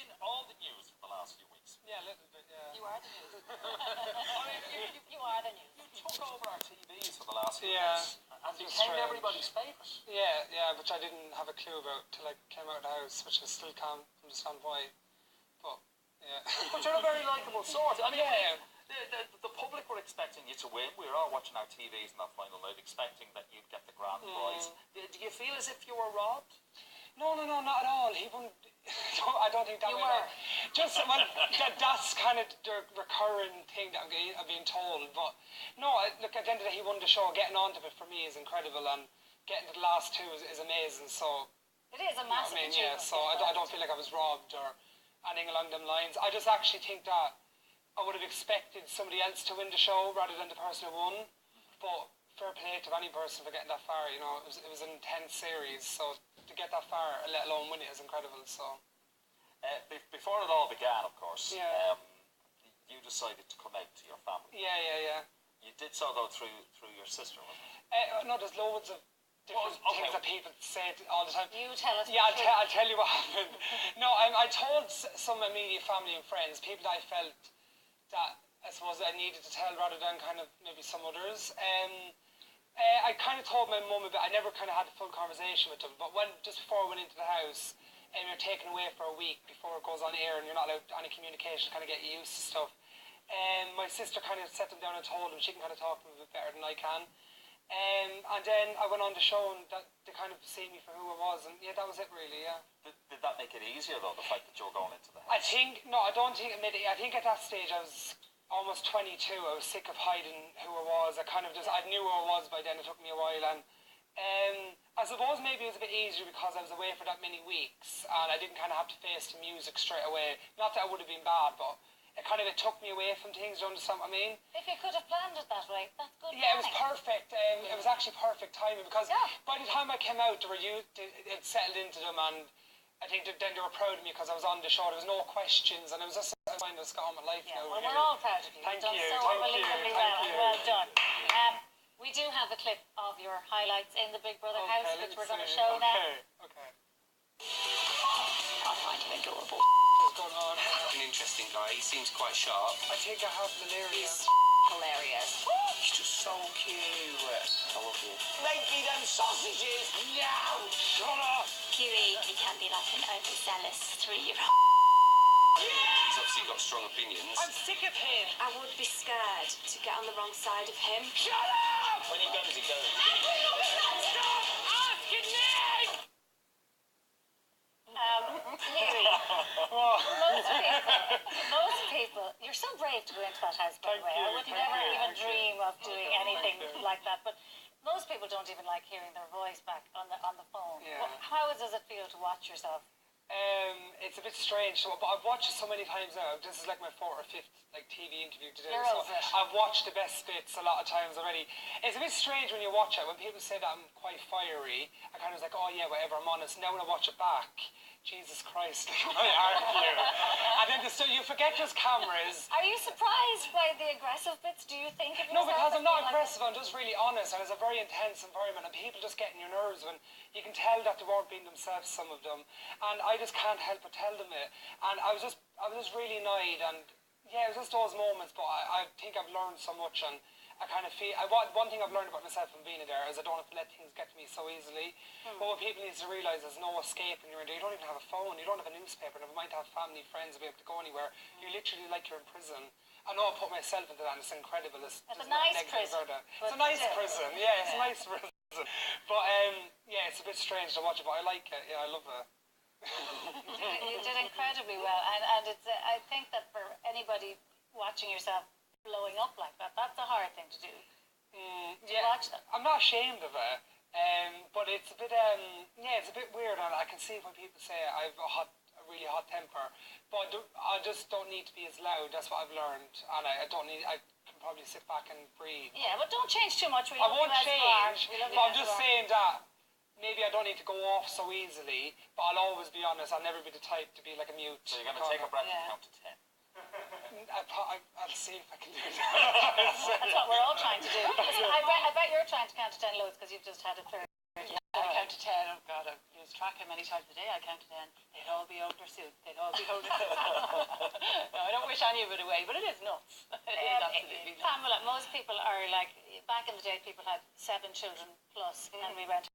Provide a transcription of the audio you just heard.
in all the news for the last few weeks. Yeah, a little bit, yeah. You are the news. You are the news. You took over our TVs for the last few Yeah, weeks and became everybody's favourite. Yeah, which I didn't have a clue about till I came out of the house, which I still can't understand why. But, yeah. But you're a very likeable sort. I mean, yeah. The public were expecting you to win. We were all watching our TVs in that final night, expecting that you'd get the grand prize. Do you feel as if you were robbed? No, not at all. He wouldn't. I don't think that you way. were. Just that's kind of the recurring thing that I'm being told. But no, look, at the end of the day, he won the show. Getting onto it for me is incredible, and getting to the last two is amazing. So it is a massive achievement. Yeah. So I don't feel like I was robbed or anything along them lines. I just actually think that I would have expected somebody else to win the show rather than the person who won. But fair play to any person for getting that far. You know, it was an intense series, so to get that far, let alone win it, is incredible. So before it all began, of course, yeah. You decided to come out to your family. Yeah. You did so though through your sister, wasn't it? No, there's loads of different things that people say all the time. You tell us. Yeah, I'll tell you what happened. No, I told some immediate family and friends, people that I felt that I suppose I needed to tell rather than kind of maybe some others. I kind of told my mum a bit. I never kind of had a full conversation with them, but just before I went into the house, and you're taken away for a week before it goes on air, and you're not allowed any communication, kind of get used to stuff. My sister kind of set them down and told them she can kind of talk to them a bit better than I can. And then I went on the show, and that they kind of see me for who I was, and yeah, that was it really. Yeah. Did that make it easier though, the fact that you were going into the house? I don't think it made it. I think at that stage I was almost 22. I was sick of hiding who I was. I knew who I was by then. It took me a while, and I suppose maybe it was a bit easier because I was away for that many weeks, and I didn't kind of have to face the music straight away. Not that it would have been bad, but it took me away from things. Do you understand what I mean? If you could have planned it that way, that's good. Yeah, it was perfect. It was actually perfect timing because by the time I came out, it settled into them, and I think that then they were proud of me because I was on the show. There was no questions, and it was just a kind of got on with life now. Well, we're all proud of you. Thank You've you. done so unbelievably well, and well done. We do have a clip of your highlights in the Big Brother house, which we're going to show now. Okay. I find him adorable. What's going on? An interesting guy. He seems quite sharp. I think I have malaria. He's hilarious. He's just so cute. I love you. Make me them sausages now! Shut up! Hughie, he can be like an overzealous 3-year-old. He's obviously got strong opinions. I'm sick of him. I would be scared to get on the wrong side of him. Shut up! When he goes, he goes. Stop asking me! Hughie, most people, you're so brave to go into that house, by the way. I would never even dream of doing anything like that, but most people don't even like hearing their voice back on the phone. Yeah. How does it feel to watch yourself? It's a bit strange, but I've watched it so many times now. This is like my 4th or 5th TV interview today. You're so over it. I've watched the best bits a lot of times already. It's a bit strange when you watch it. When people say that I'm quite fiery, I kind of was like, oh yeah, whatever, I'm honest. Now when I watch it back, Jesus Christ, I argue. And then you forget there's cameras. Are you surprised by the aggressive bits, do you think of yourself? No, because I'm not aggressive, I'm just really honest, and it's a very intense environment, and people just get in your nerves when you can tell that they weren't being themselves, some of them, and I just can't help but tell them it. And I was just really annoyed, and yeah, it was just those moments, but I think I've learned so much, and I kind of feel, one thing I've learned about myself from being there is I don't have to let things get to me so easily. But what people need to realise, there's no escape when you're in there. You don't even have a phone, you don't have a newspaper, never mind to have family, friends, be able to go anywhere. You're literally like you're in prison. I know I put myself into that, and it's incredible. It's a nice prison. It's a nice prison, yeah, it's a nice prison. But yeah, it's a bit strange to watch it, but I like it, yeah, I love it. You did incredibly well, and it's I think that for anybody watching yourself blowing up like that, that's a hard thing to do. Yeah, watch them. I'm not ashamed of it, but it's a bit it's a bit weird, and I can see when people say I have a really hot temper, but I just don't need to be as loud. That's what I've learned, and I can probably sit back and breathe. Yeah, but don't change too much. I won't change, but I'm just saying that maybe I don't need to go off so easily, but I'll always be honest. I'll never be the type to be like a mute. So you're going to take a breath and count to 10. I'll see if I can do that. That's what we're all trying to do. I bet you're trying to count to 10 loads because you've just had a third. I count to 10. Oh God, I lose track how many times a day I count to 10. They'd all be older soon. They'd all be older soon. No, I don't wish any of it away, but it is nuts. It is absolutely nuts. Pamela, most people are like, back in the day, people had 7 children plus, and we went